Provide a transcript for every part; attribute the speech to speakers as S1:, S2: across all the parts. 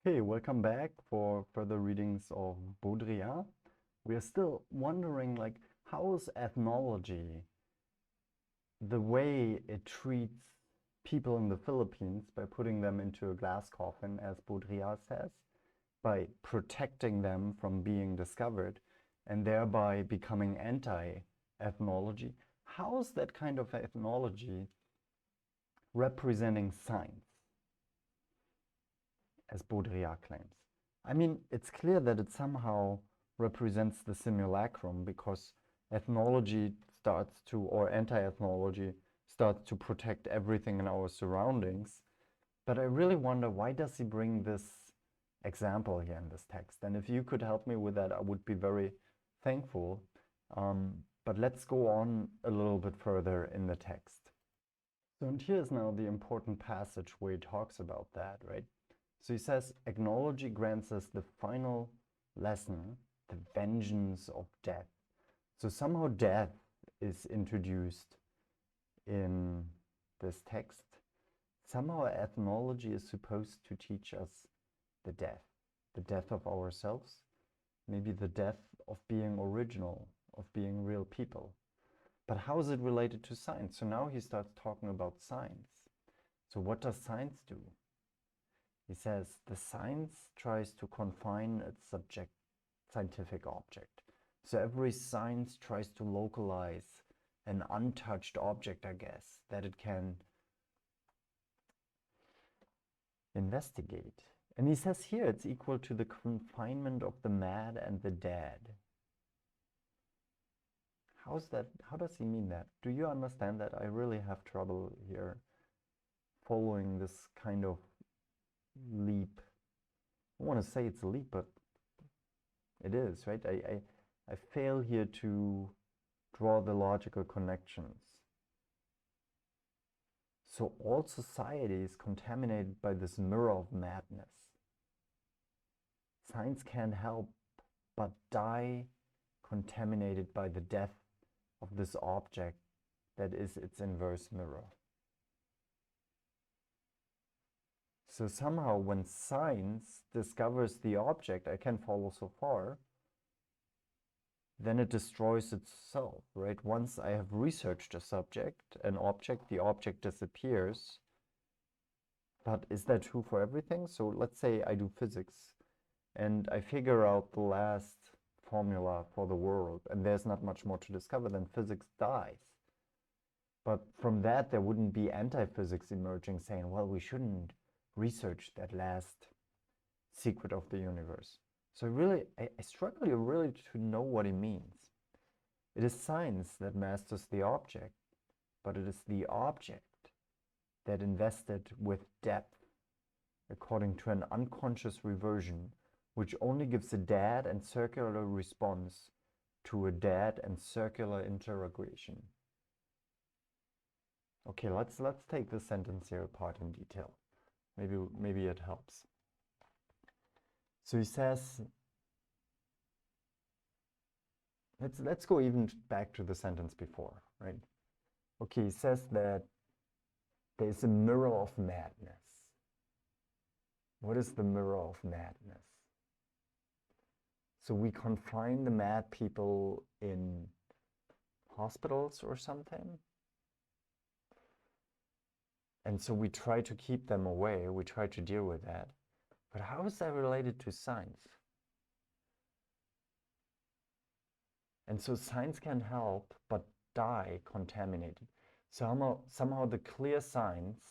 S1: Hey, welcome back for further readings of Baudrillard. We are still wondering, like, how is ethnology, the way it treats people in the Philippines by putting them into a glass coffin, as Baudrillard says, by protecting them from being discovered and thereby becoming anti-ethnology. How is that kind of ethnology representing science, as Baudrillard claims? I mean, it's clear that it somehow represents the simulacrum because ethnology starts to, or anti-ethnology starts to protect everything in our surroundings. But I really wonder, why does he bring this example here in this text? And if you could help me with that, I would be very thankful. But let's go on a little bit further in the text. So, and here's now the important passage where he talks about that, right? So he says, ethnology grants us the final lesson, the vengeance of death. So somehow death is introduced in this text. Somehow ethnology is supposed to teach us the death of ourselves, maybe the death of being original, of being real people. But how is it related to science? So now he starts talking about science. So what does science do? He says the science tries to confine its scientific object. So every science tries to localize an untouched object, I guess, that it can investigate. And he says here it's equal to the confinement of the mad and the dead. How's that? How does he mean that? Do you understand that? I really have trouble here following this kind of leap. I want to say it's a leap, but it is, right? I fail here to draw the logical connections. So all society is contaminated by this mirror of madness. Science can't help but die contaminated by the death of this object that is its inverse mirror. So somehow when science discovers the object, I can follow so far, then it destroys itself, right? Once I have researched an object, the object disappears. But is that true for everything? So let's say I do physics and I figure out the last formula for the world, and there's not much more to discover, then physics dies. But from that, there wouldn't be anti-physics emerging saying, well, we shouldn't research that last secret of the universe. So I struggle really to know what he means. It is science that masters the object, but it is the object that invested with depth according to an unconscious reversion, which only gives a dead and circular response to a dead and circular interrogation. Okay, let's take this sentence here apart in detail. Maybe it helps. So he says, let's go even back to the sentence before, right? Okay, he says that there's a mirror of madness. What is the mirror of madness? So we confine the mad people in hospitals or something. And so we try to keep them away. We try to deal with that. But how is that related to science? And so science can help, but die contaminated. So somehow the clear science,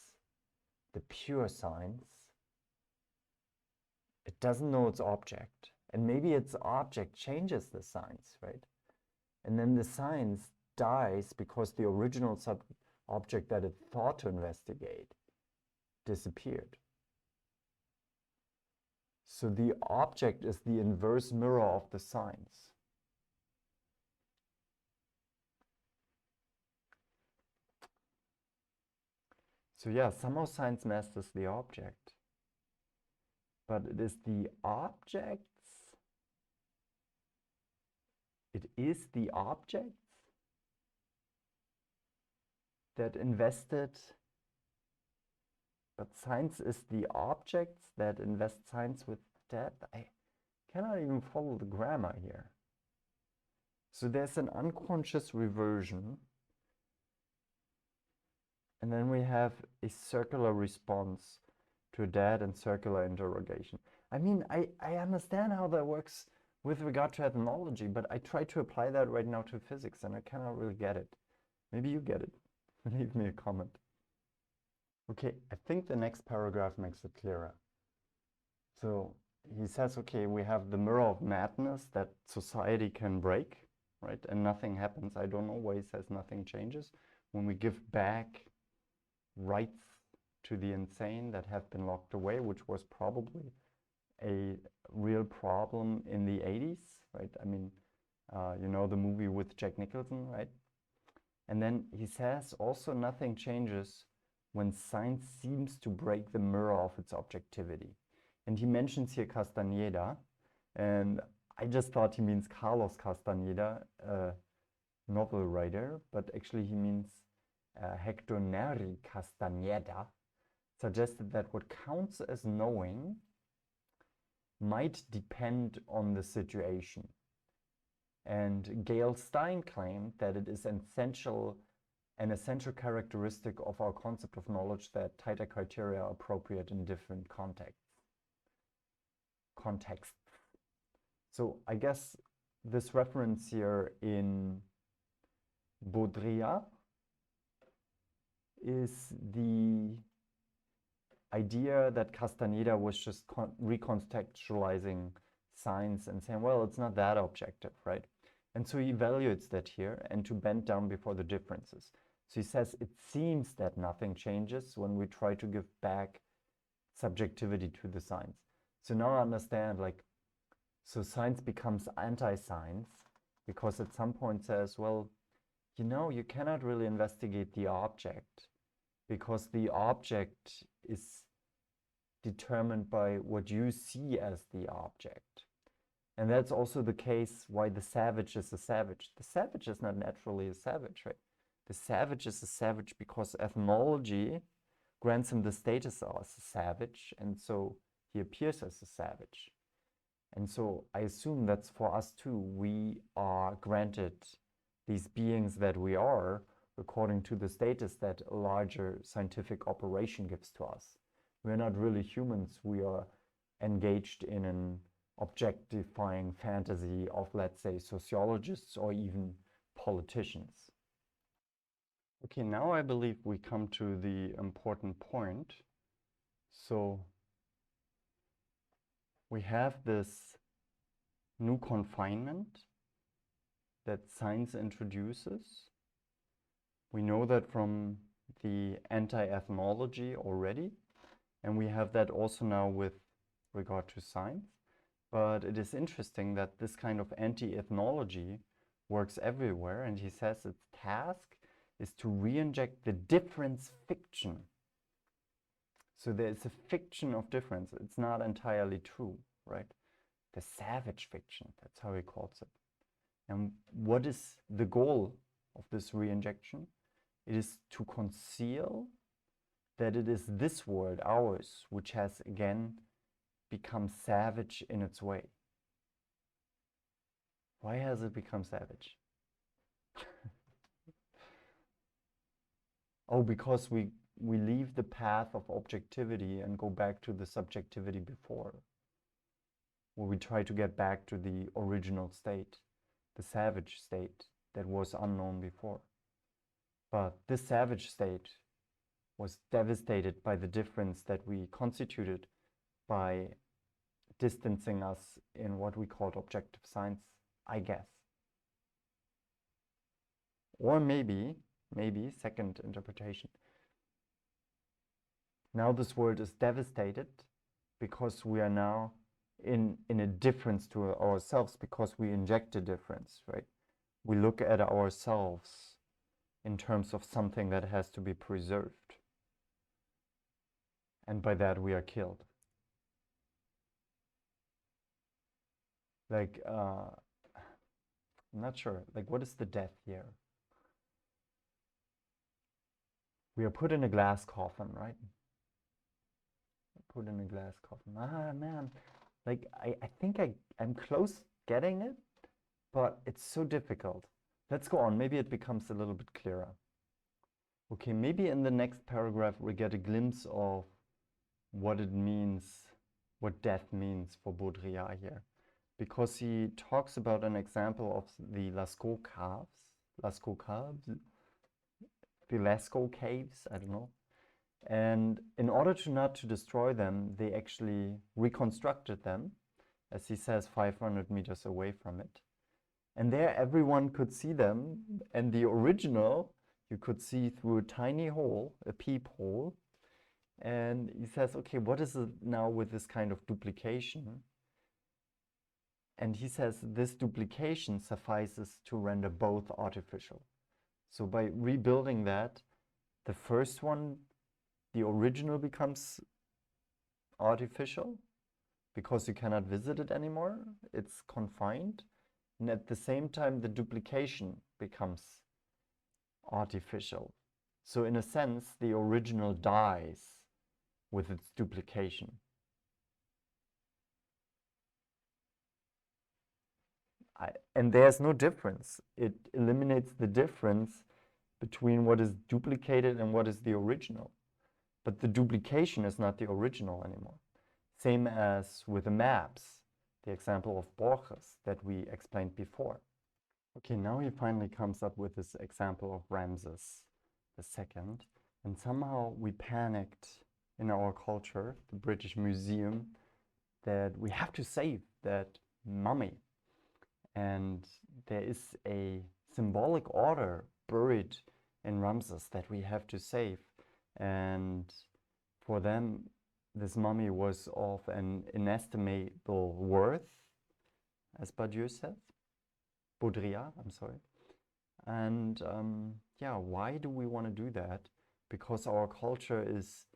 S1: the pure science, it doesn't know its object. And maybe its object changes the science, right? And then the science dies because the original object that it thought to investigate disappeared. So the object is the inverse mirror of the science. So yeah, somehow science masters the object, but it is the objects that invested But science is the objects that invest science with death. I cannot even follow the grammar here. So there's an unconscious reversion. And then we have a circular response to a dead and circular interrogation. I mean, I understand how that works with regard to ethnology, but I try to apply that right now to physics and I cannot really get it. Maybe you get it. Leave me a comment. Okay, I think the next paragraph makes it clearer. So he says, okay, we have the mirror of madness that society can break, right? And nothing happens. I don't know why he says nothing changes. When we give back rights to the insane that have been locked away, which was probably a real problem in the 80s, right? I mean, you know the movie with Jack Nicholson, right? And then he says also nothing changes when science seems to break the mirror of its objectivity. And he mentions here Castaneda, and I just thought he means Carlos Castaneda, a novel writer, but actually he means Hector Neri Castaneda, suggested that what counts as knowing might depend on the situation. And Gail Stein claimed that it is an essential characteristic of our concept of knowledge that tighter criteria are appropriate in different contexts. So I guess this reference here in Baudrillard is the idea that Castaneda was just recontextualizing science and saying, well, it's not that objective, right? And so he evaluates that here and to bend down before the differences. So he says it seems that nothing changes when we try to give back subjectivity to the science. So now I understand, like, so science becomes anti-science because at some point says, well, you know, you cannot really investigate the object because the object is determined by what you see as the object. And that's also the case why the savage is a savage. The savage is not naturally a savage, right? The savage is a savage because ethnology grants him the status as a savage, and so he appears as a savage. And so I assume that's for us too. We are granted these beings that we are according to the status that a larger scientific operation gives to us. We're not really humans. We are engaged in an objectifying fantasy of, let's say, sociologists or even politicians. Okay, now I believe we come to the important point. So we have this new confinement that science introduces. We know that from the anti-ethnology already, and we have that also now with regard to science. But it is interesting that this kind of anti-ethnology works everywhere, and he says its task is to re-inject the difference fiction. So there is a fiction of difference. It's not entirely true, right? The savage fiction, that's how he calls it. And what is the goal of this re-injection? It is to conceal that it is this world, ours, which has again become savage in its way. Why has it become savage? Oh, because we leave the path of objectivity and go back to the subjectivity before, where we try to get back to the original state, the savage state that was unknown before. But this savage state was devastated by the difference that we constituted by distancing us in what we called objective science, I guess. Or maybe, second interpretation, now this world is devastated because we are now in a difference to ourselves, because we inject a difference, right? We look at ourselves in terms of something that has to be preserved. And by that we are killed. Like, I'm not sure, like, what is the death here? We are put in a glass coffin, right? put in a glass coffin. Ah, man. Like, I think I'm close getting it, but it's so difficult. Let's go on. Maybe it becomes a little bit clearer. Okay, maybe in the next paragraph we get a glimpse of what it means, what death means for Baudrillard here. Because he talks about an example of the Lascaux caves, I don't know. And in order not to destroy them, they actually reconstructed them, as he says, 500 meters away from it. And there everyone could see them, and the original you could see through a tiny hole, a peephole. And he says, okay, what is it now with this kind of duplication? And he says this duplication suffices to render both artificial. So by rebuilding that, the first one, the original, becomes artificial because you cannot visit it anymore. It's confined. And at the same time, the duplication becomes artificial. So in a sense, the original dies with its duplication. And there's no difference. It eliminates the difference between what is duplicated and what is the original. But the duplication is not the original anymore. Same as with the maps, the example of Borges that we explained before. Okay, now he finally comes up with this example of Ramses II. And somehow we panicked in our culture, the British Museum, that we have to save that mummy. And there is a symbolic order buried in Ramses that we have to save. And for them, this mummy was of an inestimable worth, as Baudrillard, I'm sorry. And yeah, why do we want to do that? Because our culture is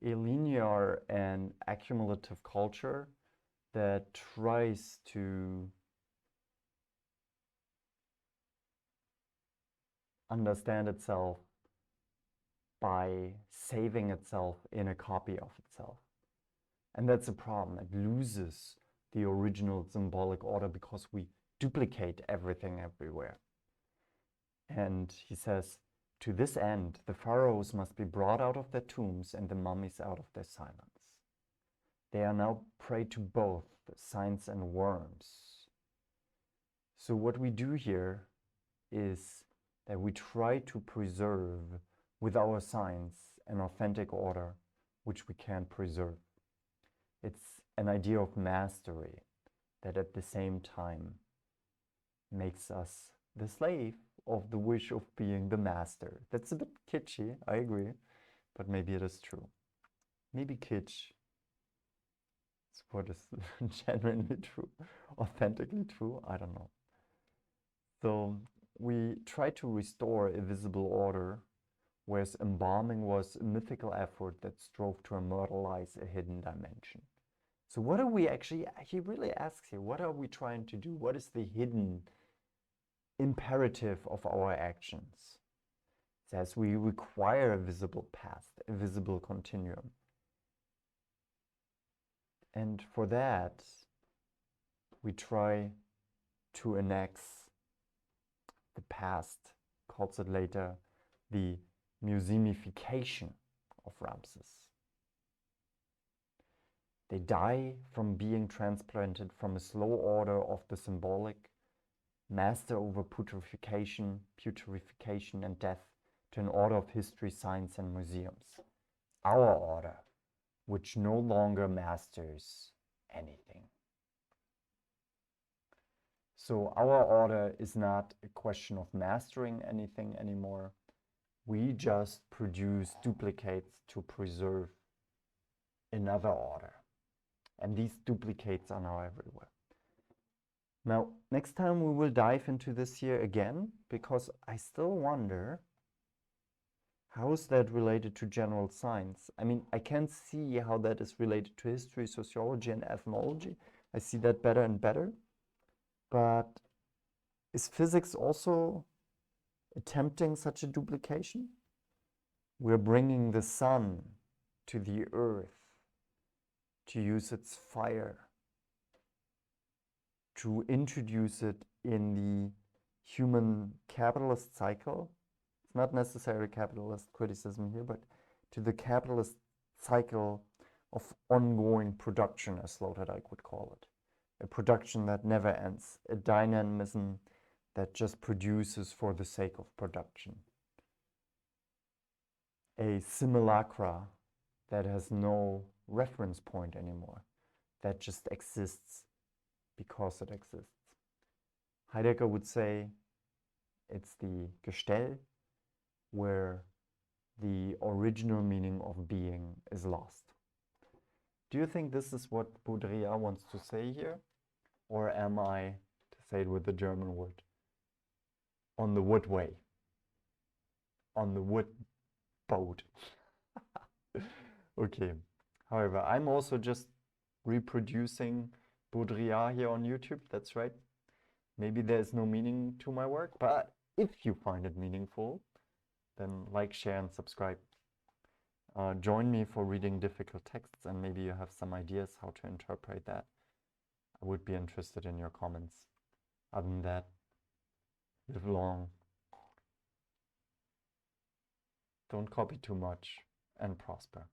S1: a linear and accumulative culture that tries to understand itself by saving itself in a copy of itself. And that's a problem. It loses the original symbolic order because we duplicate everything everywhere. And he says, to this end, the pharaohs must be brought out of their tombs and the mummies out of their silence. They are now prey to both signs and worms. So what we do here is that we try to preserve with our science an authentic order which we can't preserve. It's an idea of mastery that at the same time makes us the slave of the wish of being the master. That's a bit kitschy, I agree, but maybe it is true. Maybe kitsch is what is genuinely true, authentically true, I don't know. So we try to restore a visible order, whereas embalming was a mythical effort that strove to immortalize a hidden dimension. So what are we actually, he really asks here, what are we trying to do? What is the hidden imperative of our actions? It says we require a visible past, a visible continuum. And for that, we try to annex the past, calls it later the Museumification of Ramses. They die from being transplanted from a slow order of the symbolic, master over putrefaction, and death, to an order of history, science, and museums. Our order, which no longer masters anything. So our order is not a question of mastering anything anymore. We just produce duplicates to preserve another order. And these duplicates are now everywhere. Now, next time we will dive into this here again, because I still wonder, how is that related to general science? I mean, I can see how that is related to history, sociology, and ethnology. I see that better and better. But is physics also attempting such a duplication? We're bringing the sun to the earth to use its fire, to introduce it in the human capitalist cycle. It's not necessarily capitalist criticism here, but to the capitalist cycle of ongoing production, as Sloterdijk would call it. A production that never ends, a dynamism that just produces for the sake of production. A simulacra that has no reference point anymore, that just exists because it exists. Heidegger would say it's the Gestell where the original meaning of being is lost. Do you think this is what Baudrillard wants to say here? Or am I, to say it with the German word, on the wood way? On the wood boat. Okay. However, I'm also just reproducing Baudrillard here on YouTube. That's right. Maybe there's no meaning to my work, but if you find it meaningful, then like, share, and subscribe. Join me for reading difficult texts, and maybe you have some ideas how to interpret that. I would be interested in your comments. Other than that, live long. Don't copy too much, and prosper.